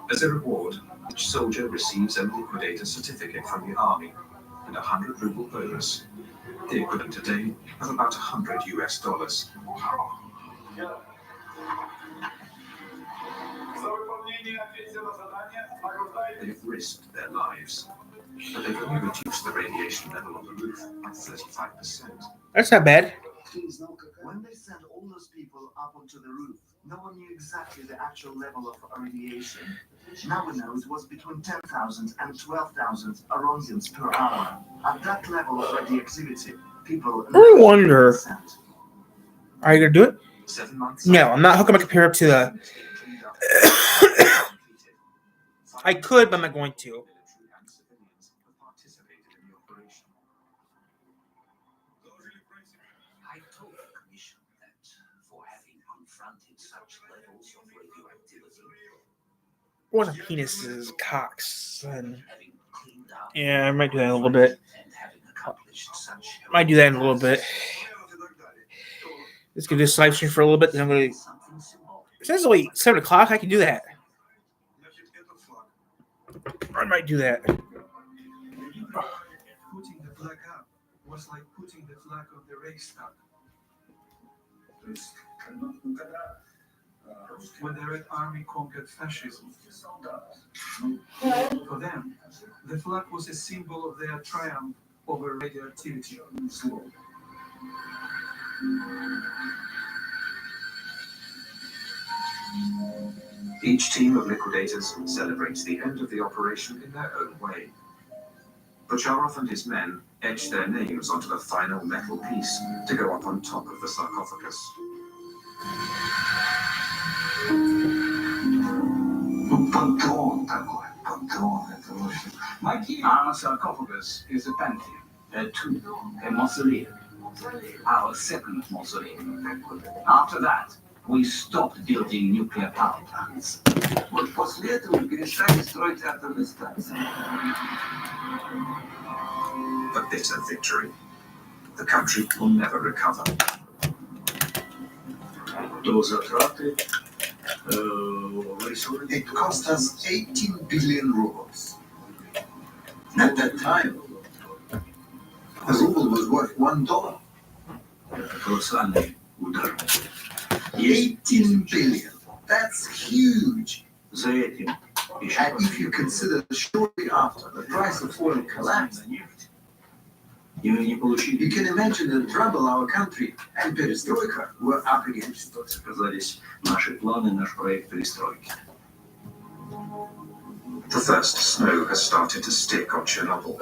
As a reward, each soldier receives a liquidator certificate from the army and a 100 ruble bonus, the equivalent today of about $100. They've risked their lives, but they've only reduced the radiation level on the roof by 35%. That's not bad. When they sent all those people up onto the roof, no one knew exactly the actual level of radiation. Now we know it was between 10,000 and 12,000 irradiance per hour. At that level of radioactivity, people... I wonder. Are you going to do it? 7 months. No, I'm not hooking my computer up to the... I could, but I'm not going to. I told the commission that for having confronted such levels of radioactivity, One of penises, cocks, and having cleaned up yeah, I might do that in a little bit. and having accomplished such Might do that in a little bit. Let's give this live stream for a little bit. Then I'm going to. something symbolic. Since it's only 7 o'clock, I can do that. I might do that. Putting the flag up was like putting the flag on the Reichstag. When the Red Army conquered fascism, for them, the flag was a symbol of their triumph over radioactivity. Each team of liquidators celebrates the end of the operation in their own way. Bocharov and his men etch their names onto the final metal piece to go up on top of the sarcophagus. Our sarcophagus is a pantheon, a tomb, a mausoleum. Our second mausoleum. After that, we stopped building nuclear power plants. Вот после этого перестали строить атомные станции. A bitter victory. The country will never recover. It cost us 18 billion rubles. At that time, a ruble was worth $1. Колоссальный удар. 18 billion. That's huge. За этим еще And if you consider shortly after the price of oil collapsed, и мы не получили. you can imagine the trouble our country and perestroika were up against. Оказались наши планы, наш проект перестройки. The first snow has started to stick on Chernobyl.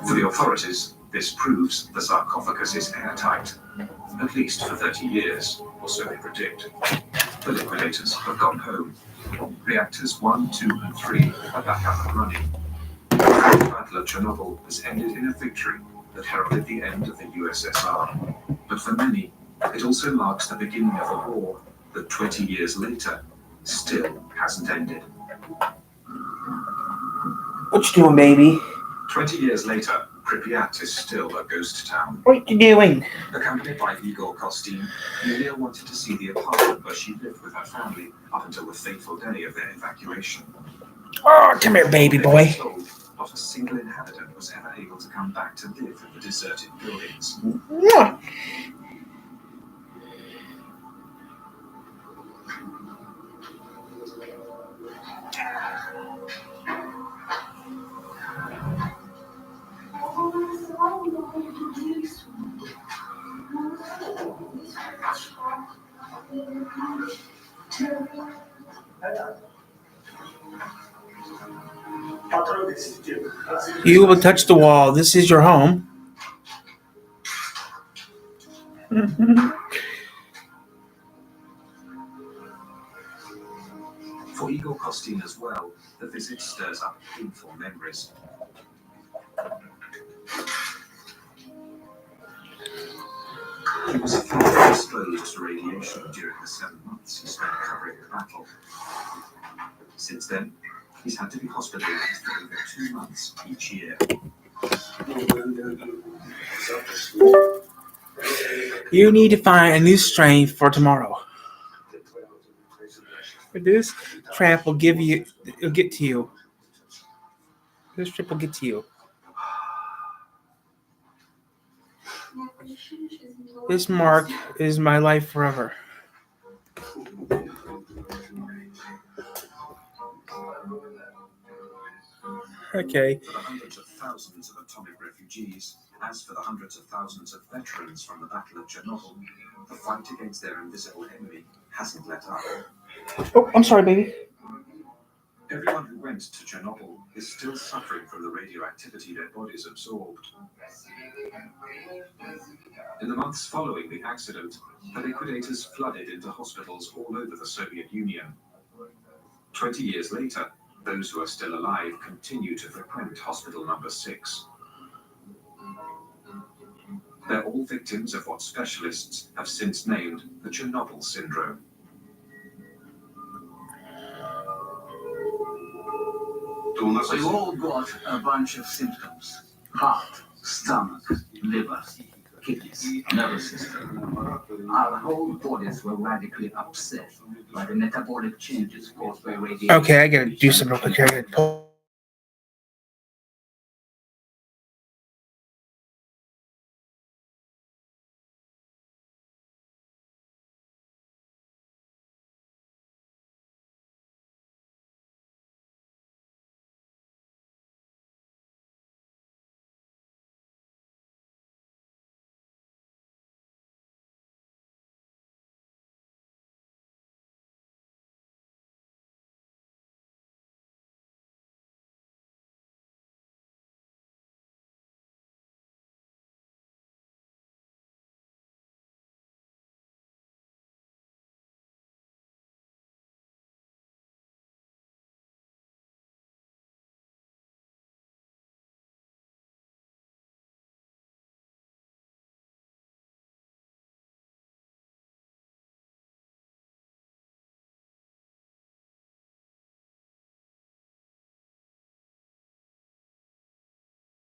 For the authorities, this proves the sarcophagus is airtight, at least for 30 years, or so they predict. The liquidators have gone home. Reactors 1, 2, and 3 are back up and running. The Battle of Chernobyl has ended in a victory that heralded the end of the USSR. But for many, it also marks the beginning of a war that 20 years later still hasn't ended. What you doing, baby? 20 years later, Pripyat is still a ghost town. What you doing? Accompanied by Igor Kostin, Yulia wanted to see the apartment where she lived with her family up until the fateful day of their evacuation. Oh, come here, baby They were boy. told not a single inhabitant was ever able to come back to live in the deserted buildings. Mwah. You will touch the wall. This is your home. For Igor Kostin as well, the visit stirs up painful memories. He was fully exposed to radiation during the 7 months he spent covering the battle. Since then, he's had to be hospitalized for over 2 months each year. You need to find a new strain for tomorrow. This trap will it'll get to you. This trip will get to you. This mark is my life forever. Okay. For the hundreds of thousands of atomic refugees, as for the hundreds of thousands of veterans from the Battle of Chernobyl, the fight against their invisible enemy hasn't let up. Oh, I'm sorry, baby. Everyone who went to Chernobyl is still suffering from the radioactivity their bodies absorbed. In the months following the accident, the liquidators flooded into hospitals all over the Soviet Union. 20 years later, those who are still alive continue to frequent hospital number 6. They're all victims of what specialists have since named the Chernobyl syndrome. We've all got a bunch of symptoms. Heart, stomach, liver, kidneys, nervous system. Our whole bodies were radically upset by the metabolic changes caused by radiation. Okay, I gotta do something real quick here. I gotta pull